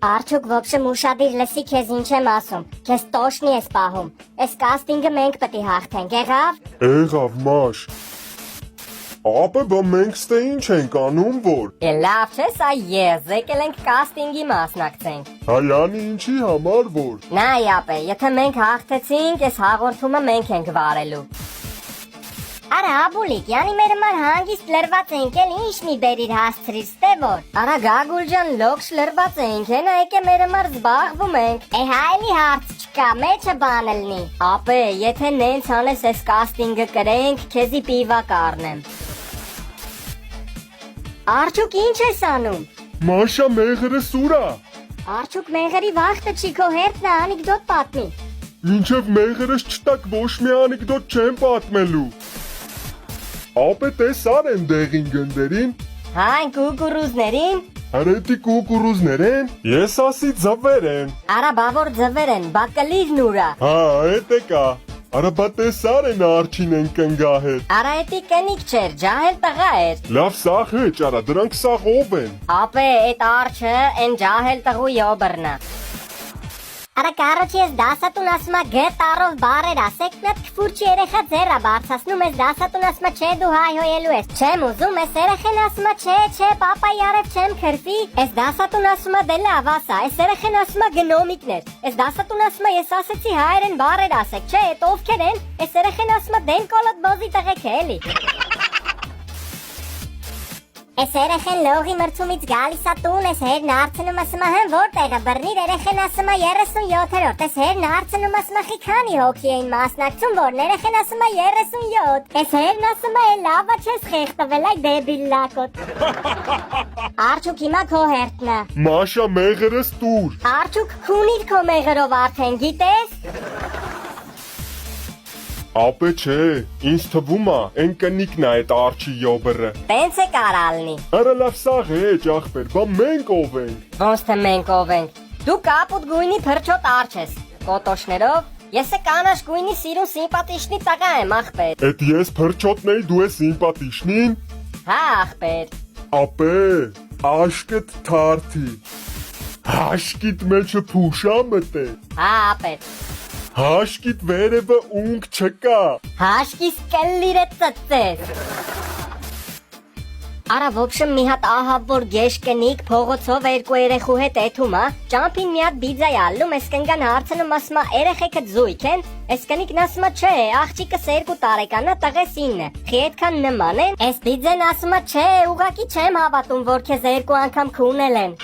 Արդյոք в общем ուշադիր լսի քեզ ինչ եմ ասում։ Քեզ տոշնի ես պահում։ Այս կաստինգը մենք պետք է հաղթենք, եղավ։ Եղավ մաշ։ Ապա բա մենք ստե ինչ ենք անում որ։ Լավ չէ, սա ես եկել ենք կաստինգի մասնակցենք։ Հայանի ինչի համար որ։ Նայ ապե, եթե մենք հաղթեցինք, այս հաղորդումը մենք ենք վարելու։ Արա աբուլիկ, յանի մեր մար հանգիստ լրված ենք էլ ինչ մի բերիր հասցրիր ստե որ։ Արա Գագուլ ջան, լոքշ լրված ենք, հենա եկե մեր մար զբաղվում ենք։ Հայլի հարց չկա, մեջը բան լնի։ Ապե, եթե նենց անես այս կաստինգը կրենք, քեզի պիվա կառնեմ։ Արդյոք ինչ ես անում։ Մաշա մեղրը սուրա։ Արդյոք մեղրի վախտը չի քո հերթն անեկդոտ պատմի։ Ինչև մեղրս չտակ ոչ մի անեկդոտ չեմ պատմելու։ Ապե տեսար են դեղին գնդերին։ Հայն կուկուրուզներին։ Արետի կուկուրուզներ են։ Ես ասի ձվեր են։ Արա բավոր ձվեր են, բակլիզն ուրա։ Հա, էդ է կա։ Արա բա տեսար են արջին են կնգահել։ Արա էտի կնիկ չէր, ջահել տղա էր։ Լավ սաղ հեչ, արա դրանք սաղ ով են։ Ապե, էտ արջը են ջահել տղու յոբրնա։ Արա կարոջ ես դասատուն ասումա գ տարով բարեր ասեք նատ քֆուրչի երեխա ձերա բարձրացնում ես դասատուն ասումա չէ դու հայհոյելու ես չեմ ուզում ես երեխեն ասումա չէ պապա ярև չեմ քրվի ես դասատուն ասումա դե լավ ասա ես երեխեն ասումա գնոմիկներ ես դասատուն ասումա ես ասեցի հայերեն բարեր ասեք չէ էդ ովքեր են ես երեխեն ասումա դեն կոլոտ բոզի տղեկ էլի Ես երեխեն լողի մրցումից գալիս ա տուն, ես հերն հարցնում ասում հեն որտեղ է բռնիր երեխեն ասում 37-րդ, ես հերն հարցնում ասում խի քանի հոգի էին մասնակցում, որ երեխեն ասում 37, ես հերն ասում լավա չես խեղտվել այ դեբիլ լակոտ։ Արդյոք հիմա քո հերթն է։ Մաշա մեղրս տուր։ Արդյոք քունիր քո մեղրով արդեն գիտես։ Ապե չէ, ինձ թվում է, են կնիկն է այդ արջի յոբրը։ Տենց է կարալնի։ Արա լավ սաղ է ջախպեր, բա մենք ով ենք։ Ոնց թե մենք ով ենք։ Դու կապուտ գույնի փրչոտ արջ ես։ Կոտոշներով։ Ես է կանաչ գույնի սիրուն սիմպատիշնի տղա եմ ախպեր։ Էդ ես փրչոտն էի դու ես սիմպատիշնին։ Հա ախպեր։ Ապե, աշկդ թարթի։ Հաշկիտ մեջը փուշա մտե։ Հա ապեր։ Հաշկիտ վերևը ունք չկա։ Հաշկիս կլիրը ծծես։ Արա в общем մի հատ ահավոր գեշ կնիկ փողոցով երկու երեխու հետ էթում է, ճամփին մի հատ բիձա յալում, ես կնգան հարցնում ասում երեխեքը զույգ են, ես կնիկն ասում չէ, աղջիկս 2 տարեկան է, տղես 9, խի այդքան նման են, ես բիձեն ասում չէ, ուղակի չեմ հավատում, որ քեզ 2 անգամ քունել են։